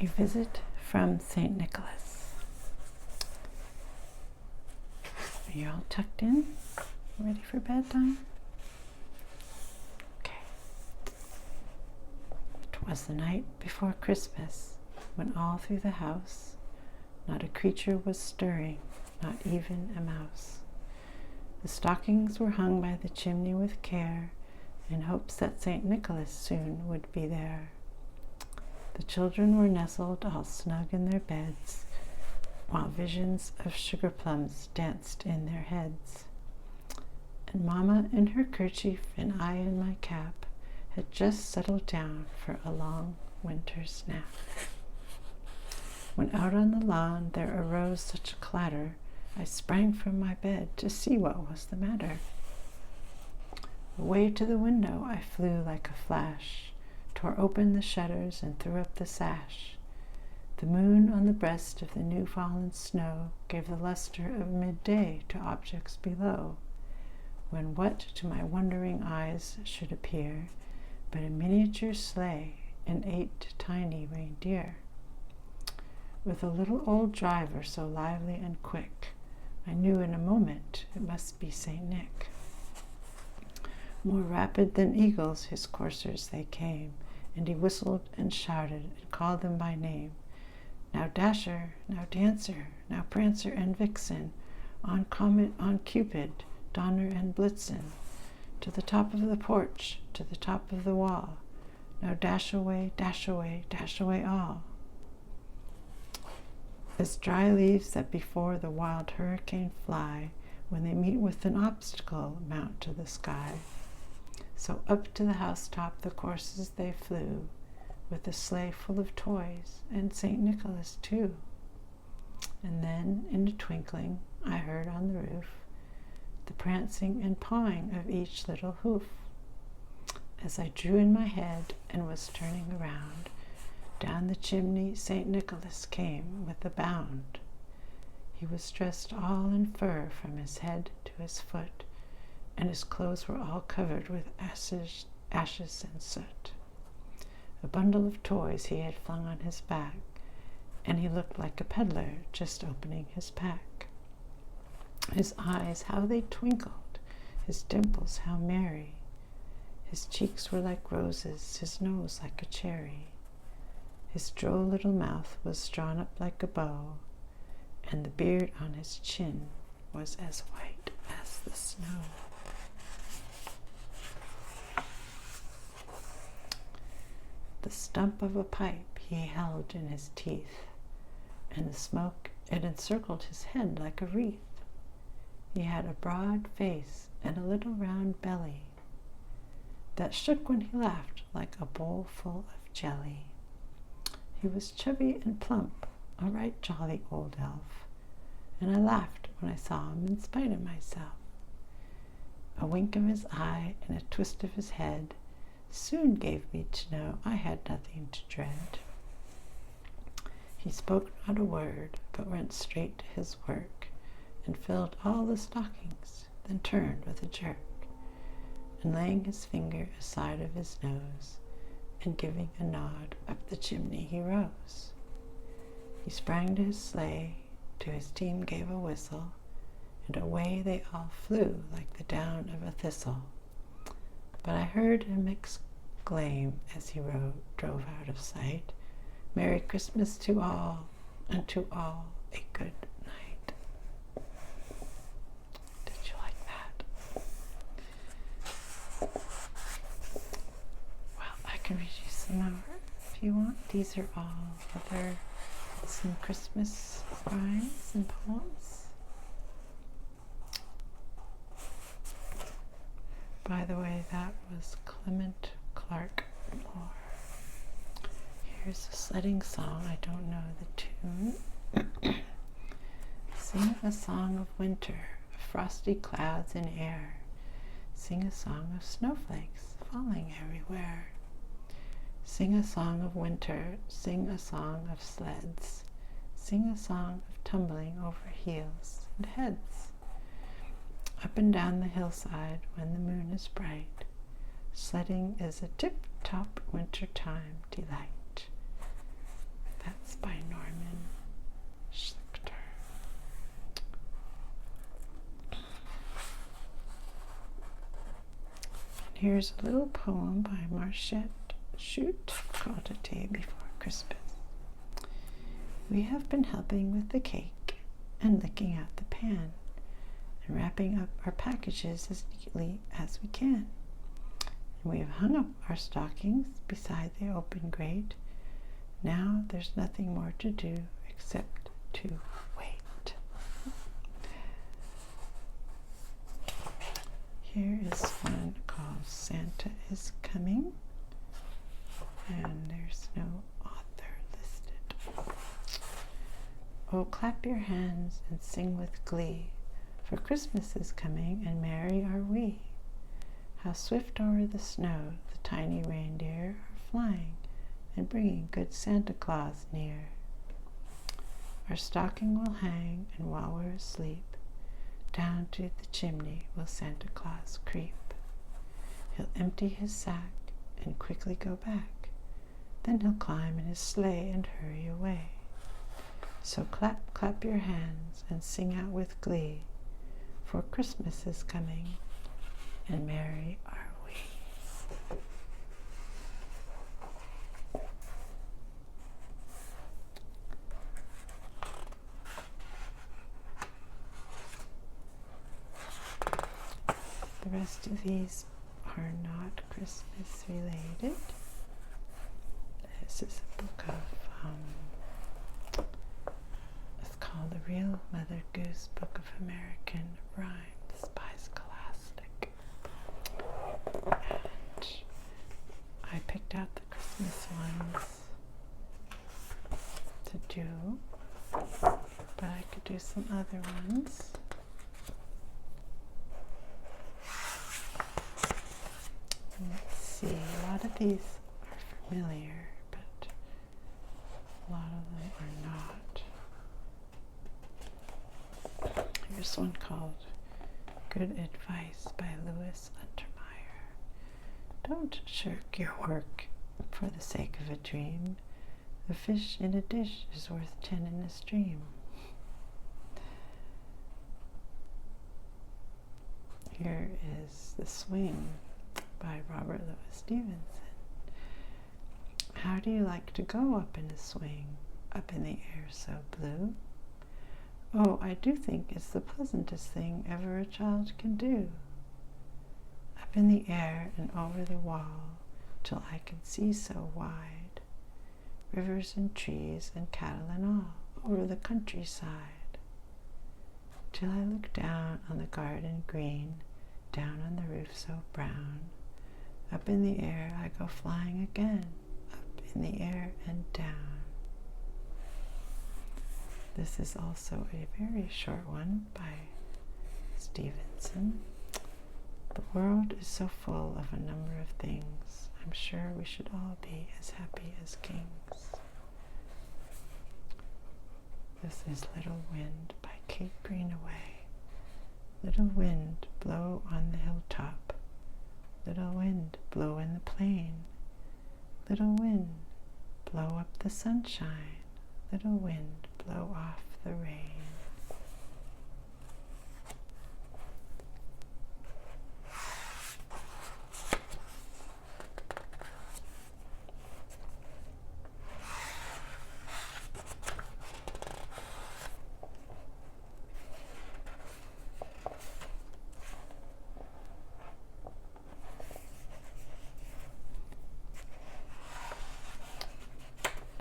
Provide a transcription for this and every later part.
A visit from St. Nicholas. Are you all tucked in? Ready for bedtime? Okay. 'Twas the night before Christmas, when all through the house not a creature was stirring, not even a mouse. The stockings were hung by the chimney with care, in hopes that St. Nicholas soon would be there. The children were nestled all snug in their beds, while visions of sugar plums danced in their heads. And Mamma in her kerchief and I in my cap had just settled down for a long winter's nap. When out on the lawn there arose such a clatter, I sprang from my bed to see what was the matter. Away to the window I flew like a flash, tore open the shutters and threw up the sash. The moon on the breast of the new-fallen snow gave the luster of midday to objects below, when what to my wondering eyes should appear but a miniature sleigh and 8 tiny reindeer. With a little old driver so lively and quick, I knew in a moment it must be St. Nick. More rapid than eagles his coursers they came, and he whistled and shouted and called them by name. Now Dasher, now Dancer, now Prancer and Vixen, on Comet, on Cupid, Donner and Blitzen, to the top of the porch, to the top of the wall. Now dash away, dash away, dash away all. As dry leaves that before the wild hurricane fly, when they meet with an obstacle, mount to the sky. So up to the housetop the coursers they flew, with a sleigh full of toys, and St. Nicholas too. And then, in a twinkling, I heard on the roof the prancing and pawing of each little hoof. As I drew in my head and was turning around, down the chimney St. Nicholas came with a bound. He was dressed all in fur from his head to his foot, and his clothes were all covered with ashes and soot. A bundle of toys he had flung on his back, and he looked like a peddler just opening his pack. His eyes, how they twinkled, his dimples, how merry. His cheeks were like roses, his nose like a cherry. His droll little mouth was drawn up like a bow, and the beard on his chin was as white as the snow. The stump of a pipe he held in his teeth, and the smoke it encircled his head like a wreath. He had a broad face and a little round belly that shook when he laughed like a bowl full of jelly. He was chubby and plump, a right jolly old elf, and I laughed when I saw him in spite of myself. A wink of his eye and a twist of his head soon gave me to know I had nothing to dread. He spoke not a word, but went straight to his work, and filled all the stockings, then turned with a jerk, and laying his finger aside of his nose, and giving a nod up the chimney he rose. He sprang to his sleigh, to his team gave a whistle, and away they all flew like the down of a thistle. But I heard him exclaim as he drove out of sight, "Merry Christmas to all, and to all a good night." Did you like that? Well, I can read you some more if you want. These are all some Christmas rhymes and poems. By the way, that was Clement Clark Moore. Here's a sledding song. I don't know the tune. Sing a song of winter, of frosty clouds in air. Sing a song of snowflakes falling everywhere. Sing a song of winter, sing a song of sleds. Sing a song of tumbling over heels and heads. Up and down the hillside when the moon is bright, sledding is a tip-top wintertime delight. That Here's a little poem by Marchette Chute called A Day Before Christmas. We have been helping with the cake and licking out the pan and wrapping up our packages as neatly as we can. And we have hung up our stockings beside the open grate. Now there's nothing more to do except to wait. Here is one called Santa is Coming, and there's no author listed. Oh, clap your hands and sing with glee, for Christmas is coming and merry are we. How swift o'er the snow the tiny reindeer are flying and bringing good Santa Claus near. Our stocking will hang, and while we're asleep, down to the chimney will Santa Claus creep. He'll empty his sack and quickly go back. Then he'll climb in his sleigh and hurry away. So clap, clap your hands and sing out with glee, for Christmas is coming and merry are we. The rest of these are not Christmas related. This is a book of, it's called The Real Mother Goose Book of American Rhymes by Scholastic. And I picked out the Christmas ones to do, but I could do some other ones. Let's see, a lot of these are familiar, but a lot of them are not. Here's one called Good Advice by Louis Untermeyer. Don't shirk your work for the sake of a dream. A fish in a dish is worth 10 in a stream. Here is The Swing by Robert Louis Stevenson. How do you like to go up in a swing, up in the air so blue? Oh, I do think it's the pleasantest thing ever a child can do. Up in the air and over the wall, till I can see so wide, rivers and trees and cattle and all, over the countryside, till I look down on the garden green, down on the roof so brown. Up in the air I go flying again, up in the air and down. This is also a very short one by Stevenson. The world is so full of a number of things. I'm sure we should all be as happy as kings. This is Little Wind by Kate Greenaway. Little wind, blow on the hilltop. Little wind, blow in the plain. Little wind, blow up the sunshine. Little wind, blow off the rain.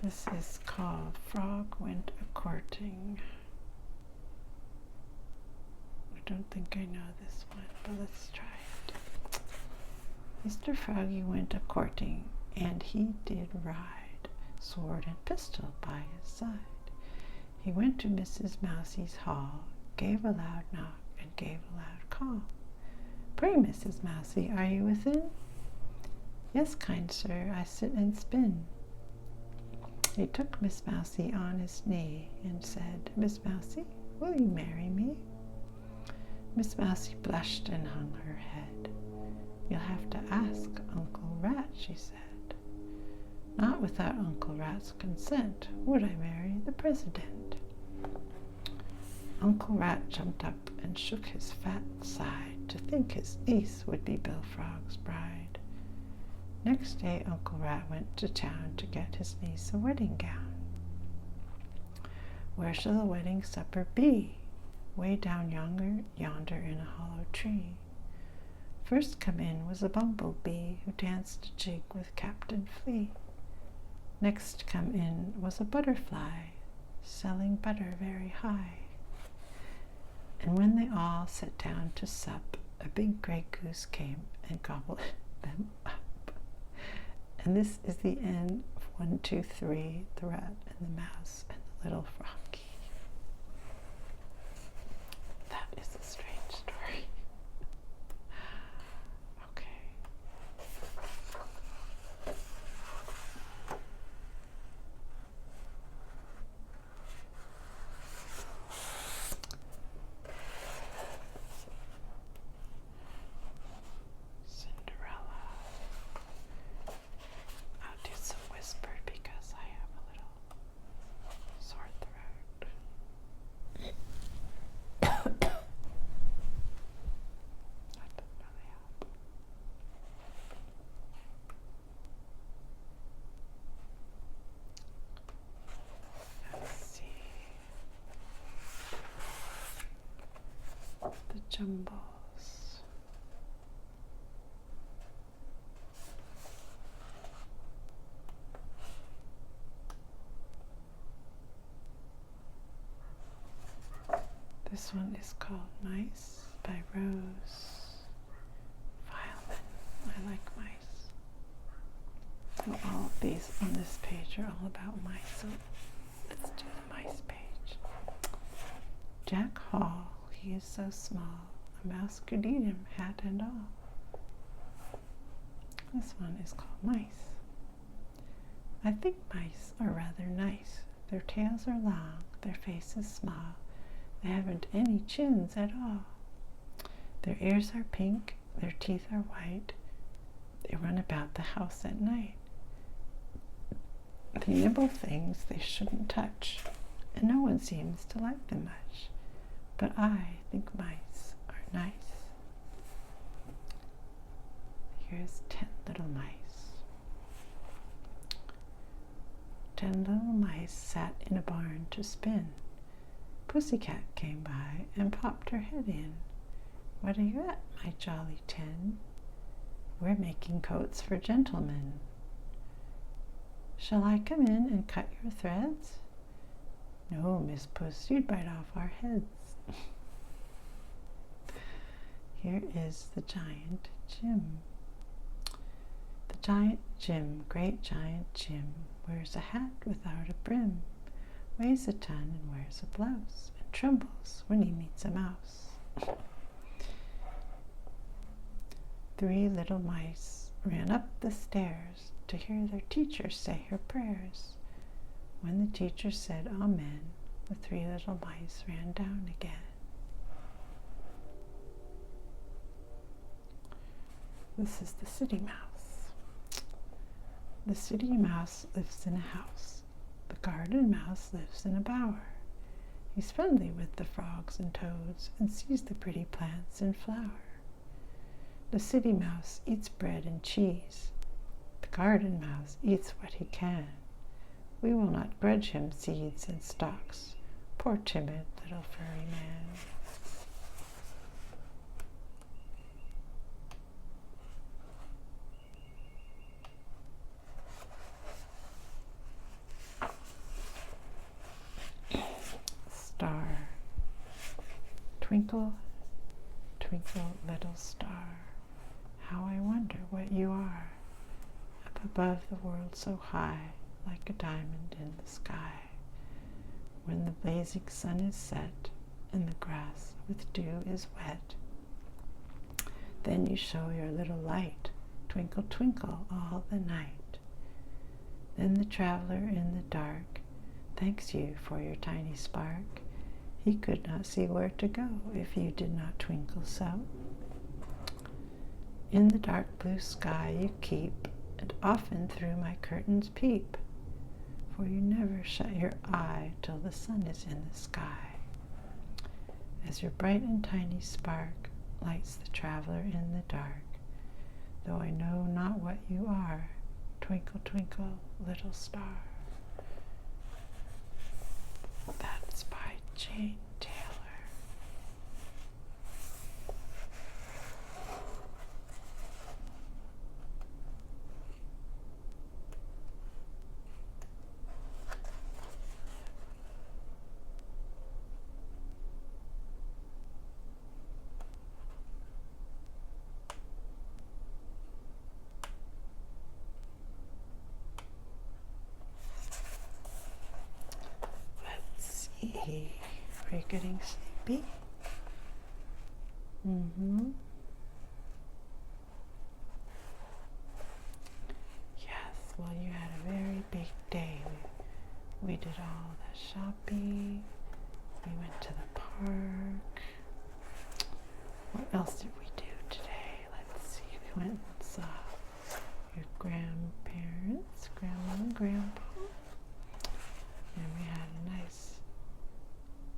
This is called Frog Went A-Courting. I don't think I know this one, but let's try it. Mr. Froggy went a-courting, and he did ride, sword and pistol by his side. He went to Mrs. Mousie's hall, gave a loud knock, and gave a loud call. Pray, Mrs. Mousie, are you within? Yes, kind sir, I sit and spin. He took Miss Mousie on his knee and said, Miss Mousie, will you marry me? Miss Mousie blushed and hung her head. You'll have to ask Uncle Rat, she said. Not without Uncle Rat's consent would I marry the president. Uncle Rat jumped up and shook his fat side to think his niece would be Bill Frog's bride. Next day, Uncle Rat went to town to get his niece a wedding gown. Where shall the wedding supper be? Way down yonder in a hollow tree. First come in was a bumblebee who danced a jig with Captain Flea. Next come in was a butterfly, selling butter very high. And when they all sat down to sup, a big grey goose came and gobbled them up. And this is the end of 1, 2, 3, the rat and the mouse and the little froggy. That is a strange story. Okay. Cinderella. I'll do some whispered because I have a little sore throat. That doesn't really help. Let's see. The jumbles. This one is called Mice by Rose Fileman. I like mice. So all of these on this page are all about mice. So let's do the mice page. Jack Hall, he is so small, a mouse could eat him, hat and all. This one is called Mice. I think mice are rather nice. Their tails are long, their faces small. They haven't any chins at all. Their ears are pink, their teeth are white. They run about the house at night. They nibble things they shouldn't touch, and no one seems to like them much. But I think mice are nice. Here's 10 little mice. 10 little mice sat in a barn to spin. Pussycat came by and popped her head in. What are you at, my jolly 10? We're making coats for gentlemen. Shall I come in and cut your threads? No, Miss Puss, you'd bite off our heads. Here is the giant Jim. The giant Jim, great giant Jim, wears a hat without a brim, weighs a ton and wears a blouse, and trembles when he meets a mouse. 3 little mice ran up the stairs to hear their teacher say her prayers. When the teacher said amen, the 3 little mice ran down again. This is the city mouse. The city mouse lives in a house. The garden mouse lives in a bower. He's friendly with the frogs and toads and sees the pretty plants in flower. The city mouse eats bread and cheese. The garden mouse eats what he can. We will not grudge him seeds and stalks, poor timid little furry man. Star. Twinkle, twinkle, little star, how I wonder what you are, up above the world so high, like a diamond in the sky. When the blazing sun is set, and the grass with dew is wet, then you show your little light, twinkle, twinkle, all the night. Then the traveler in the dark thanks you for your tiny spark. He could not see where to go if you did not twinkle so. In the dark blue sky you keep, and often through my curtains peep, for you never shut your eye till the sun is in the sky. As your bright and tiny spark lights the traveler in the dark. Though I know not what you are, twinkle, twinkle, little star. That's by Jane Taylor. Are you getting sleepy? Yes, well, you had a very big day. We did all the shopping. We went to the park. What else did we do today? Let's see. We went and saw your grandparents, Grandma and Grandpa. And we had a nice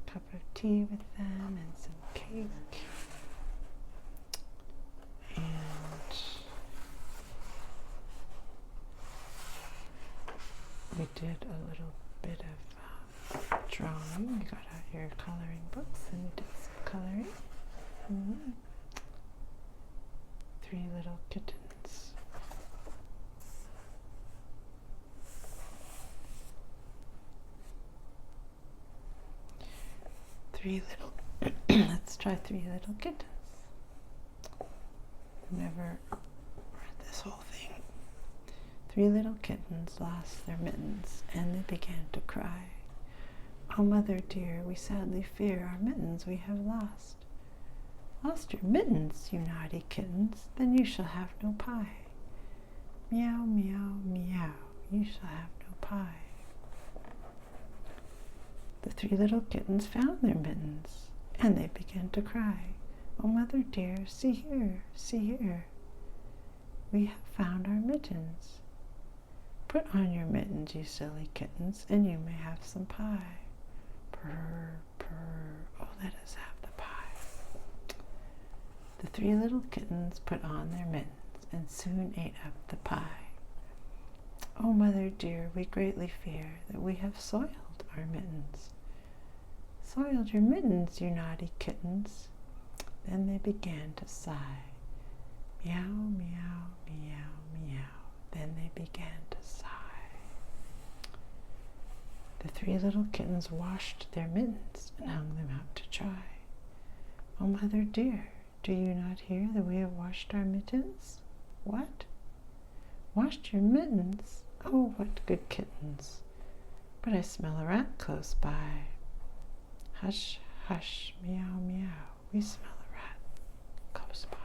cup of tea with them and some cake. And we did a little bit of drawing. We got out your coloring books and we did some coloring. 3 little kittens. 3 little, let's try 3 little kittens. I've never read this whole thing. 3 little kittens lost their mittens, and they began to cry. Oh, mother dear, we sadly fear our mittens we have lost. Lost your mittens, you naughty kittens, then you shall have no pie. Meow, meow, meow, you shall have no pie. The 3 little kittens found their mittens, and they began to cry. Oh, mother dear, see here, see here. We have found our mittens. Put on your mittens, you silly kittens, and you may have some pie. Purr, purr, oh, let us have the pie. The 3 little kittens put on their mittens, and soon ate up the pie. Oh, mother dear, we greatly fear that we have soiled our mittens. Soiled your mittens, you naughty kittens. Then they began to sigh. Meow, meow, meow, meow. Then they began to sigh. The 3 little kittens washed their mittens and hung them out to dry. Oh, mother dear, do you not hear that we have washed our mittens? What? Washed your mittens? Oh, what good kittens. But I smell a rat close by. Hush, hush, meow, meow. We smell a rat close by.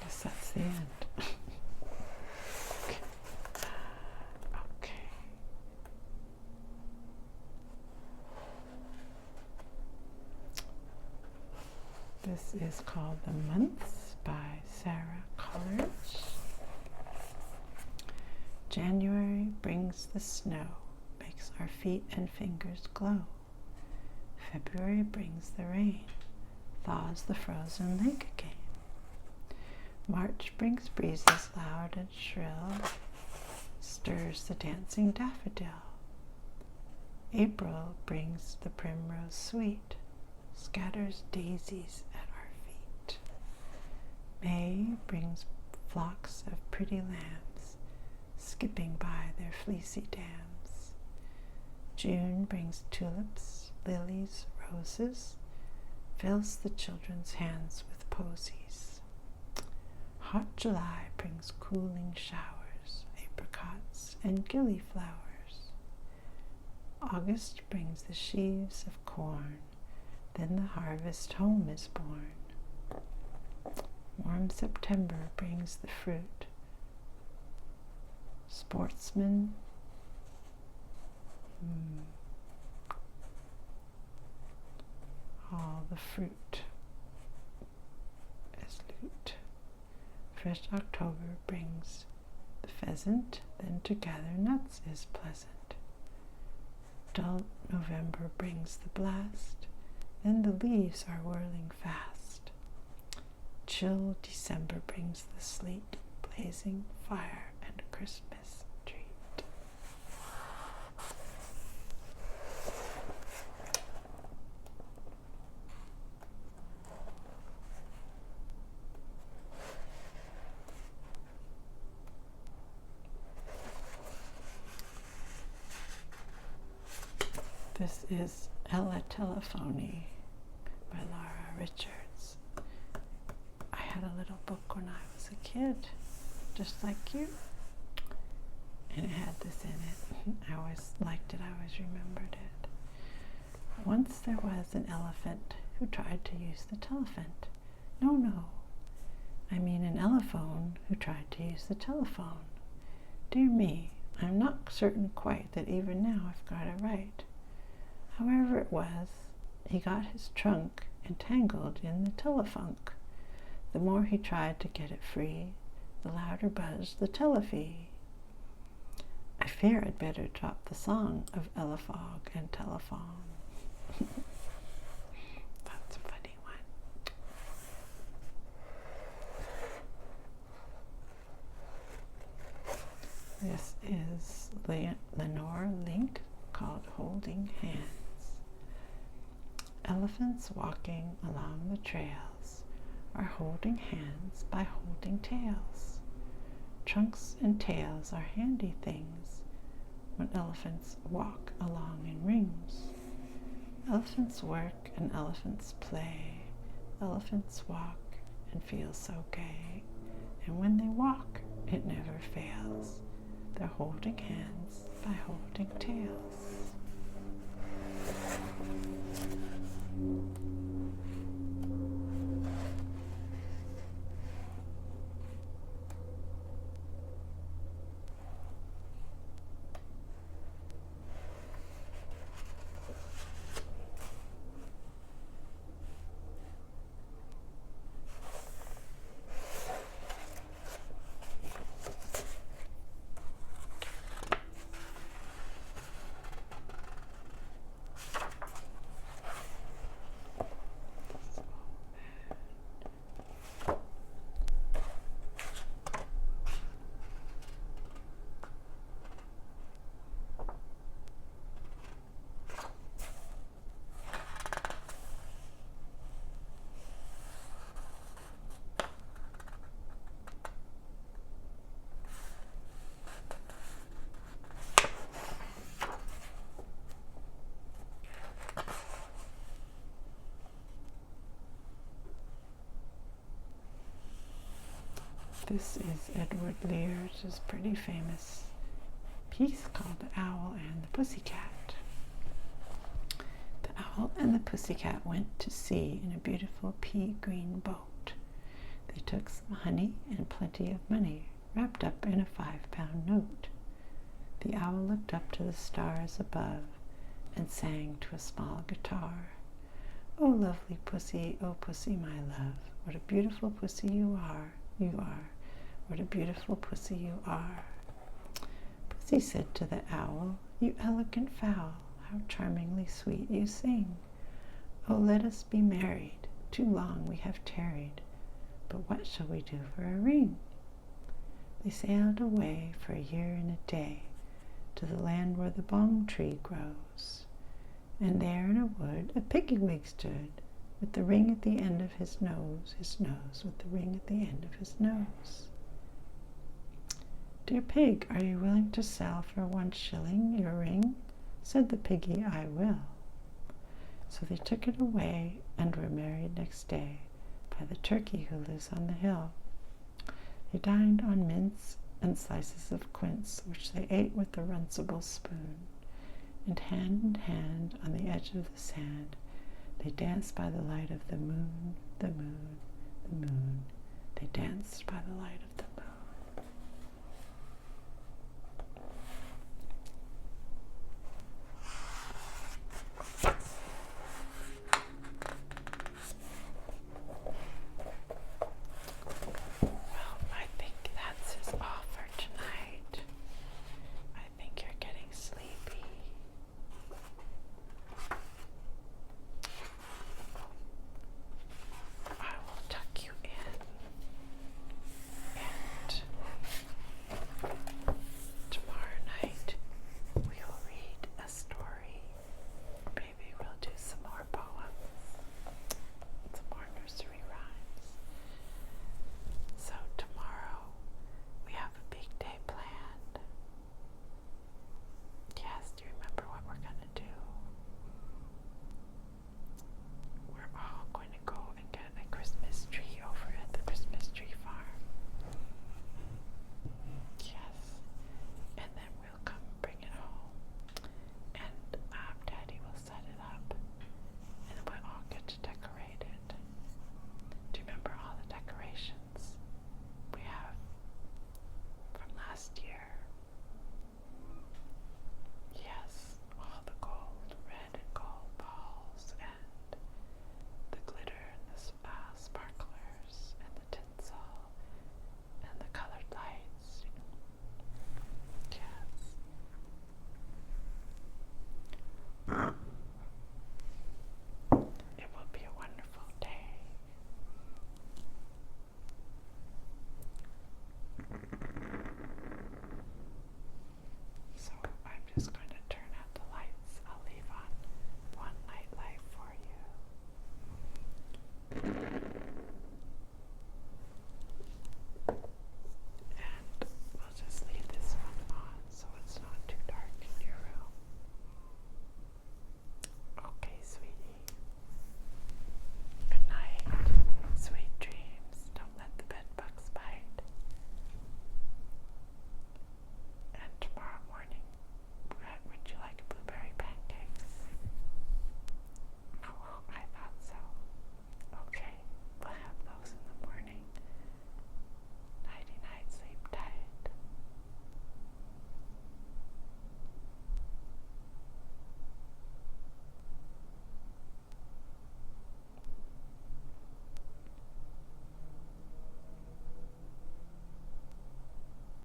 Guess that's the end. Okay. This is called The Months by Sarah Coleridge. January brings the snow, makes our feet and fingers glow. February brings the rain, thaws the frozen lake again. March brings breezes loud and shrill, stirs the dancing daffodil. April brings the primrose sweet, scatters daisies at our feet. May brings flocks of pretty lambs, skipping by their fleecy dams. June brings tulips, lilies, roses, fills the children's hands with posies. Hot July brings cooling showers, apricots and gillyflowers. August brings the sheaves of corn, then the harvest home is born. Warm September brings the fruit, sportsmen, all the fruit as loot. Fresh October brings the pheasant, then to gather nuts is pleasant. Dull November brings the blast, then the leaves are whirling fast. Chill December brings the sleet, blazing fire and Christmas treat. This is Ella Telephony by Laura Richards. I had a little book when I was a kid, just like you, and it had this in it. I always liked it, I always remembered it. Once there was an elephant who tried to use the telephant. No, I mean an elephone who tried to use the telephone. Dear me, I'm not certain quite that even now I've got it right. However it was, he got his trunk entangled in the telefunk. The more he tried to get it free, the louder buzzed the telefee. I fear I'd better drop the song of Elefog and Telephone. That's a funny one. This is Lenore Link, called Holding Hands. Elephants walking along the trails are holding hands by holding tails. Trunks and tails are handy things when elephants walk along in rings. Elephants work and elephants play. Elephants walk and feel so gay. And when they walk, it never fails. They're holding hands by holding tails. This is Edward Lear's pretty famous piece called The Owl and the Pussycat. The owl and the pussycat went to sea in a beautiful pea-green boat. They took some honey and plenty of money wrapped up in a 5-pound note. The owl looked up to the stars above and sang to a small guitar. Oh, lovely pussy, oh, pussy, my love, what a beautiful pussy you are, what a beautiful pussy you are. Pussy said to the owl, you elegant fowl, how charmingly sweet you sing. Oh, let us be married, too long we have tarried, but what shall we do for a ring? They sailed away for a year and a day to the land where the bong tree grows. And there in a wood a piggy-wig stood, with the ring at the end of his nose, with the ring at the end of his nose. Dear pig, are you willing to sell for 1 shilling your ring? Said the piggy, I will. So they took it away and were married next day by the turkey who lives on the hill. They dined on mince and slices of quince, which they ate with a runcible spoon. And hand in hand on the edge of the sand, they danced by the light of the moon, the moon, the moon. They danced by the light of the moon.